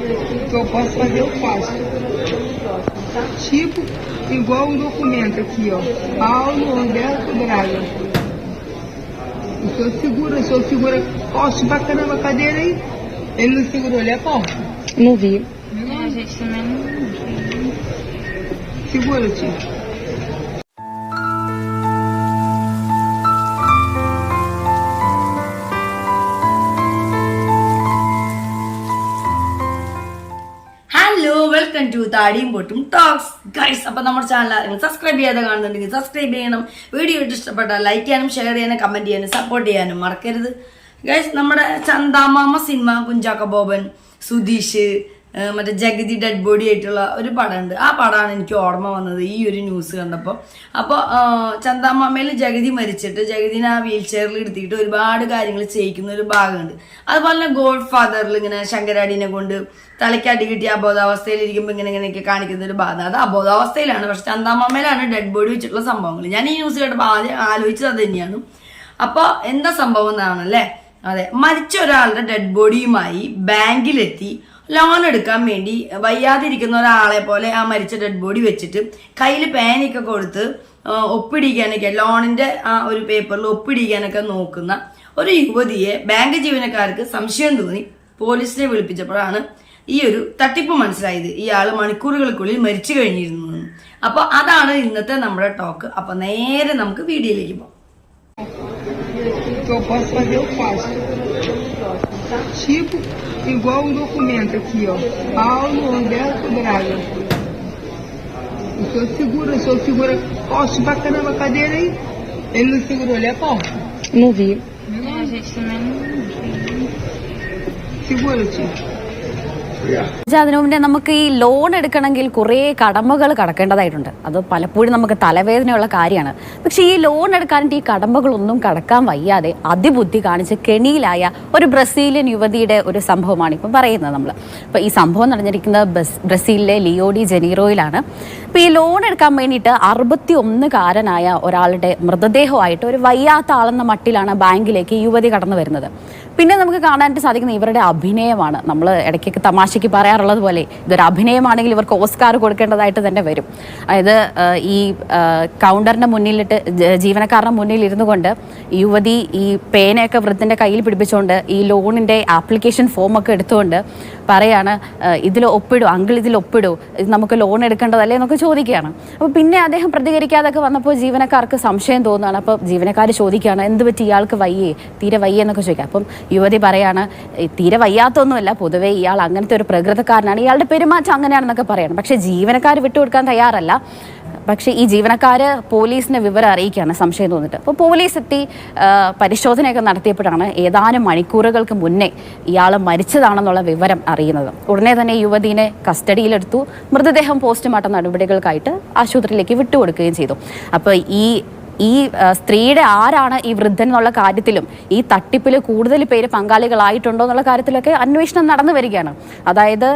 O que eu posso fazer, eu faço. Tá? Tipo, igual o documento aqui, ó. Paulo Roberto Braga. O senhor segura forte pra caramba a cadeira aí. Ele não segurou, ele é forte. Não vi. A gente também não viu. Segura, tio. Welcome to താടിയും പൊട്ടും talks guys. അപ്പൊ നമ്മുടെ channel subscribe ചെയ്യാതെ കാണുന്നുണ്ടെങ്കിൽ subscribe ചെയ്യണം. Video ഇഷ്ടപ്പെട്ടാൽ like ചെയ്യാനും share ചെയ്യാനും കമന്റ് ചെയ്യാനും സപ്പോർട്ട് ചെയ്യാനും മറക്കരുത് ഗൈസ്. നമ്മുടെ ചന്ദാമാമ സിനിമ, കുഞ്ചാക്ക ബോബൻ, സുധീഷ്, മറ്റേ ജഗതി ഡെഡ് ബോഡി ആയിട്ടുള്ള ഒരു പടമുണ്ട്. ആ പടമാണ് എനിക്ക് ഓർമ്മ വന്നത് ഈ ഒരു ന്യൂസ് കണ്ടപ്പോൾ. അപ്പോൾ ചന്ദാമാമയിൽ ജഗതി മരിച്ചിട്ട് ജഗതിനെ ആ വീൽ ചെയറിൽ എടുത്തിട്ട് ഒരുപാട് കാര്യങ്ങൾ ചെയ്യിക്കുന്ന ഒരു ഭാഗമുണ്ട്. അതുപോലെ തന്നെ ഗോഡ് ഫാദറിൽ ഇങ്ങനെ ശങ്കരാടിനെ കൊണ്ട് തലയ്ക്കടി കിട്ടിയ അബോധാവസ്ഥയിൽ ഇരിക്കുമ്പോൾ ഇങ്ങനെയൊക്കെ കാണിക്കുന്ന ഒരു ഭാഗം. അത് അബോധാവസ്ഥയിലാണ്, പക്ഷെ ചന്ദാമാമയിലാണ് ഡെഡ് ബോഡി വെച്ചിട്ടുള്ള സംഭവങ്ങൾ. ഞാൻ ഈ ന്യൂസ് കേട്ടപ്പോൾ ആദ്യം ആലോചിച്ചത് അത് തന്നെയാണ്. അപ്പോൾ എന്താ സംഭവം എന്നാണല്ലേ? അതെ, മരിച്ച ഒരാളുടെ ഡെഡ് ബോഡിയുമായി ബാങ്കിലെത്തി ലോൺ എടുക്കാൻ വേണ്ടി വയ്യാതിരിക്കുന്ന ഒരാളെ പോലെ ആ മരിച്ച ഡെഡ് ബോഡി വെച്ചിട്ട് കയ്യിൽ പേനയൊക്കെ കൊടുത്ത് ഒപ്പിടിക്കാനൊക്കെ, ലോണിന്റെ ആ ഒരു പേപ്പറിൽ ഒപ്പിടിക്കാനൊക്കെ നോക്കുന്ന ഒരു യുവതിയെ ബാങ്ക് ജീവനക്കാർക്ക് സംശയം തോന്നി പോലീസിനെ വിളിപ്പിച്ചപ്പോഴാണ് ഈ ഒരു തട്ടിപ്പ് മനസ്സിലായത്. ഇയാള് മണിക്കൂറുകൾക്കുള്ളിൽ മരിച്ചു കഴിഞ്ഞിരുന്നു. അപ്പൊ അതാണ് ഇന്നത്തെ നമ്മുടെ ടോക്ക്. അപ്പൊ നേരെ നമുക്ക് വീഡിയോയിലേക്ക് പോകാം. O que eu posso fazer, eu faço. Tá? Tipo, igual o documento aqui, ó. Paulo Roberto Braga. O senhor segura forte pra caramba a cadeira aí. Ele não segurou, ele é forte. Não vi. A gente também não viu. Segura, tio. അതിനു മുന്നേ നമുക്ക് ഈ loan എടുക്കണമെങ്കിൽ കുറേ കടമകൾ കടക്കേണ്ടതായിട്ടുണ്ട്. അത് പലപ്പോഴും നമുക്ക് തലവേദനയുള്ള കാര്യമാണ്. പക്ഷെ ഈ ലോൺ എടുക്കാനായിട്ട് ഈ കടമകളൊന്നും കടക്കാൻ വയ്യാതെ അതിബുദ്ധി കാണിച്ച് കെണിയിലായ ഒരു ബ്രസീലിയൻ യുവതിയുടെ ഒരു സംഭവമാണ് ഇപ്പം പറയുന്നത് നമ്മൾ. അപ്പോൾ ഈ സംഭവം നടന്നിരിക്കുന്നത് ബ്രസീലിലെ ലിയോ ഡി ജനീറോയിലാണ്. അപ്പോൾ ഈ ലോൺ എടുക്കാൻ വേണ്ടിയിട്ട് 61-കാരനായ ഒരാളുടെ മൃതദേഹമായിട്ട് ഒരു വയ്യാത്ത ആളെന്ന മട്ടിലാണ് ബാങ്കിലേക്ക് യുവതി കടന്നു വരുന്നത്. പിന്നെ നമുക്ക് കാണാനായിട്ട് സാധിക്കുന്ന ഇവരുടെ അഭിനയമാണ്. നമ്മൾ ഇടയ്ക്കൊക്കെ തമാശയ്ക്ക് പറയാറുള്ളത് പോലെ ഇതൊരു അഭിനയമാണെങ്കിൽ ഇവർക്ക് ഓസ്കാർ കൊടുക്കേണ്ടതായിട്ട് തന്നെ വരും. അതായത് ഈ കൗണ്ടറിന്റെ മുന്നിലിട്ട് ജീവനക്കാരുടെ മുന്നിൽ ഇരുന്നു കൊണ്ട് യുവതി ഈ പേനയൊക്കെ വൃദ്ധന്റെ കയ്യിൽ പിടിപ്പിച്ചുകൊണ്ട് ഈ ലോണിന്റെ ആപ്ലിക്കേഷൻ ഫോമൊക്കെ എടുത്തുകൊണ്ട് പറയാണ്, ഇതിൽ ഒപ്പിടൂ അങ്കിൾ, ഇതിൽ ഒപ്പിടൂ, ഇത് നമുക്ക് ലോൺ എടുക്കേണ്ടതല്ലേ എന്നൊക്കെ ചോദിക്കുകയാണ്. അപ്പോൾ പിന്നെ അദ്ദേഹം പ്രതികരിക്കാതൊക്കെ വന്നപ്പോൾ ജീവനക്കാർക്ക് സംശയം തോന്നുകയാണ്. അപ്പോൾ ജീവനക്കാർ ചോദിക്കുകയാണ്, എന്ത് പറ്റി, ഇയാൾക്ക് വയ്യേ, തീരെ വയ്യേ എന്നൊക്കെ ചോദിക്കുക. അപ്പം യുവതി പറയാണ്, തീരെ വയ്യാത്തൊന്നുമല്ല, പൊതുവേ ഇയാൾ അങ്ങനത്തെ ഒരു പ്രകൃതക്കാരനാണ്, ഇയാളുടെ പെരുമാറ്റം അങ്ങനെയാണെന്നൊക്കെ പറയണം. പക്ഷേ ജീവനക്കാർ വിട്ടുകൊടുക്കാൻ തയ്യാറല്ല. പക്ഷേ ഈ ജീവനക്കാര് പോലീസിനെ വിവരം അറിയിക്കുകയാണ് സംശയം തോന്നിട്ട്. അപ്പോൾ പോലീസ് എത്തി പരിശോധനയൊക്കെ നടത്തിയപ്പോഴാണ് ഏതാനും മണിക്കൂറുകൾക്ക് മുന്നേ ഇയാൾ മരിച്ചതാണെന്നുള്ള വിവരം അറിയുന്നത്. ഉടനെ തന്നെ യുവതിനെ കസ്റ്റഡിയിലെടുത്തു. മൃതദേഹം പോസ്റ്റ്മോർട്ടം നടപടികൾക്കായിട്ട് ആശുപത്രിയിലേക്ക് വിട്ടുകൊടുക്കുകയും ചെയ്തു. അപ്പോൾ ഈ സ്ത്രീയുടെ ആരാണ് ഈ വൃദ്ധൻ എന്നുള്ള കാര്യത്തിലും ഈ തട്ടിപ്പിൽ കൂടുതൽ പേര് പങ്കാളികളായിട്ടുണ്ടോ എന്നുള്ള കാര്യത്തിലൊക്കെ അന്വേഷണം നടന്നു വരികയാണ്. അതായത്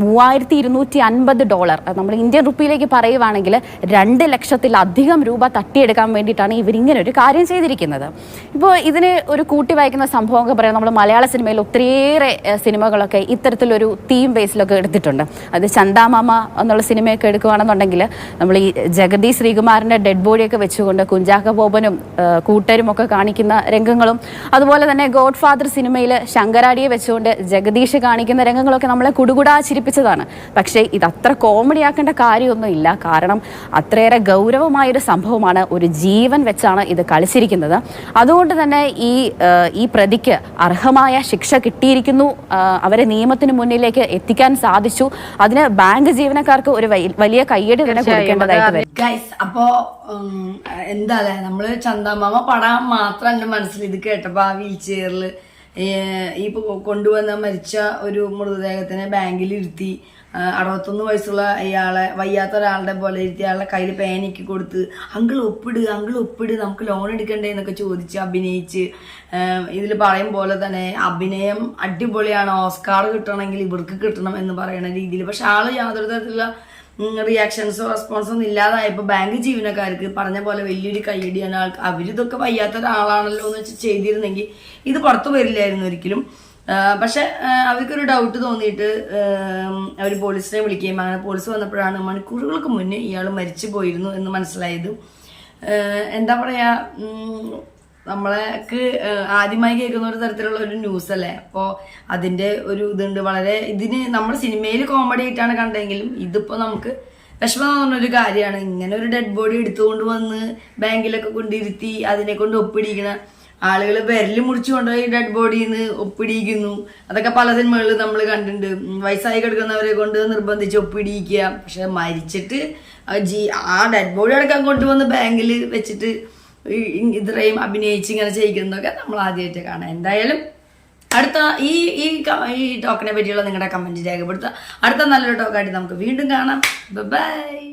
$3250, നമ്മൾ ഇന്ത്യൻ റുപ്പിയിലേക്ക് പറയുവാണെങ്കിൽ 2 ലക്ഷത്തിലധികം രൂപ തട്ടിയെടുക്കാൻ വേണ്ടിയിട്ടാണ് ഇവരിങ്ങനെ ഒരു കാര്യം ചെയ്തിരിക്കുന്നത്. ഇപ്പോൾ ഇതിന് ഒരു കൂട്ടി വായിക്കുന്ന സംഭവമൊക്കെ പറയാം. നമ്മൾ മലയാള സിനിമയിൽ ഒത്തിരിയേറെ സിനിമകളൊക്കെ ഇത്തരത്തിലൊരു തീം ബേസിലൊക്കെ എടുത്തിട്ടുണ്ട്. അത് ചന്ദാമാമ എന്നുള്ള സിനിമയൊക്കെ എടുക്കുകയാണെന്നുണ്ടെങ്കിൽ നമ്മൾ ഈ ജഗതി ശ്രീകുമാറിൻ്റെ ഡെഡ് ബോഡിയൊക്കെ വെച്ചുകൊണ്ട് കുഞ്ചാക്ക ബോബനും കൂട്ടരും ഒക്കെ കാണിക്കുന്ന രംഗങ്ങളും, അതുപോലെ തന്നെ ഗോഡ് ഫാദർ സിനിമയിൽ ശങ്കരാടിയെ വെച്ചുകൊണ്ട് ജഗദീഷ് കാണിക്കുന്ന രംഗങ്ങളൊക്കെ നമ്മളെ കുടുകുടാ ചിരിപ്പിച്ചതാണ്. പക്ഷേ ഇതത്ര കോമഡി ആക്കേണ്ട കാര്യമൊന്നും ഇല്ല. കാരണം അത്രയേറെ ഗൗരവമായൊരു സംഭവമാണ്. ഒരു ജീവൻ വെച്ചാണ് ഇത് കളിച്ചിരിക്കുന്നത്. അതുകൊണ്ട് തന്നെ ഈ പ്രതിക്ക് അർഹമായ ശിക്ഷ കിട്ടിയിരിക്കുന്നു. അവരെ നിയമത്തിന് മുന്നിലേക്ക് എത്തിക്കാൻ സാധിച്ചു. അതിന് ബാങ്ക് ജീവനക്കാർക്ക് ഒരു വലിയ കയ്യടി തന്നെ കൊടുക്കേണ്ടതായിട്ട് വരും. അപ്പോ എന്താ അല്ലേ, നമ്മള് ചന്ദാമാമ പടം മാത്രം എന്റെ മനസ്സിൽ ഇത് കേട്ടപ്പോ ആ വീൽ ചെയറിൽ ഈ കൊണ്ടുവന്ന മരിച്ച ഒരു മൃതദേഹത്തിനെ ബാങ്കിൽ ഇരുത്തി 61 വയസ്സുള്ള ഇയാളെ വയ്യാത്ത ഒരാളുടെ പോലെ ഇരുത്തി അയാളുടെ കയ്യിൽ പേനയ്ക്ക് കൊടുത്ത് അങ്കിൾ ഒപ്പിട് നമുക്ക് ലോൺ എടുക്കണ്ടേ എന്നൊക്കെ ചോദിച്ച് അഭിനയിച്ച് ഇതിൽ പറയും പോലെ തന്നെ അഭിനയം അടിപൊളിയാണ്, ഓസ്കാർ കിട്ടണമെങ്കിൽ ഇവർക്ക് കിട്ടണം എന്ന് പറയുന്ന രീതിയിൽ. പക്ഷെ ആള് യാതൊരു തരത്തിലുള്ള റിയാക്ഷൻസോ റെസ്പോൺസോ ഒന്നും ഇല്ലാതായപ്പോൾ ബാങ്ക് ജീവനക്കാർക്ക് പറഞ്ഞ പോലെ വലിയൊരു കയ്യടിയാണ്. അവരിതൊക്കെ വയ്യാത്ത ഒരാളാണല്ലോ എന്ന് വെച്ച് ചെയ്തിരുന്നെങ്കിൽ ഇത് പുറത്തു വരില്ലായിരുന്നു ഒരിക്കലും. പക്ഷെ അവർക്കൊരു ഡൗട്ട് തോന്നിയിട്ട് അവർ പോലീസിനെ വിളിക്കുകയും അങ്ങനെ പോലീസ് വന്നപ്പോഴാണ് മണിക്കൂറുകൾക്ക് മുന്നേ ഇയാൾ മരിച്ചു പോയിരുന്നു എന്ന് മനസ്സിലായത്. എന്താ പറയുക, നമ്മളേക്ക് ആദ്യമായി കേൾക്കുന്ന ഒരു തരത്തിലുള്ള ഒരു ന്യൂസ് അല്ലേ. അപ്പോൾ അതിൻ്റെ ഒരു ഇതുണ്ട്. വളരെ ഇതിന് നമ്മുടെ സിനിമയിൽ കോമഡി ആയിട്ടാണ് കണ്ടെങ്കിലും ഇതിപ്പോൾ നമുക്ക് വിഷമം തോന്നുന്നൊരു കാര്യമാണ്. ഇങ്ങനെ ഒരു ഡെഡ് ബോഡി എടുത്തുകൊണ്ട് വന്ന് ബാങ്കിലൊക്കെ കൊണ്ടിരുത്തി അതിനെ കൊണ്ട് ഒപ്പിടിക്കണ ആളുകൾ വിരൽ മുറിച്ചു കൊണ്ടുപോയി ഡെഡ് ബോഡിയിൽ നിന്ന് ഒപ്പിടിയിക്കുന്നു. അതൊക്കെ പല സിനിമകളിൽ നമ്മൾ കണ്ടിട്ടുണ്ട്. വയസ്സായി കിടക്കുന്നവരെ കൊണ്ട് നിർബന്ധിച്ച് ഒപ്പിടിയിക്കുക. പക്ഷെ മരിച്ചിട്ട് ആ ഡെഡ് ബോഡി അടക്കം കൊണ്ടുവന്ന് ബാങ്കിൽ വെച്ചിട്ട് ഇത്രയും അഭിനയിച്ച് ഇങ്ങനെ ചെയ്യിക്കുന്നതൊക്കെ നമ്മൾ ആദ്യമായിട്ട് കാണാം. എന്തായാലും അടുത്ത ഈ ടോക്കിനെ പറ്റിയുള്ള നിങ്ങളുടെ കമൻറ്റ് രേഖപ്പെടുത്തുക. അടുത്ത നല്ലൊരു ടോക്കായിട്ട് നമുക്ക് വീണ്ടും കാണാം. ബൈ.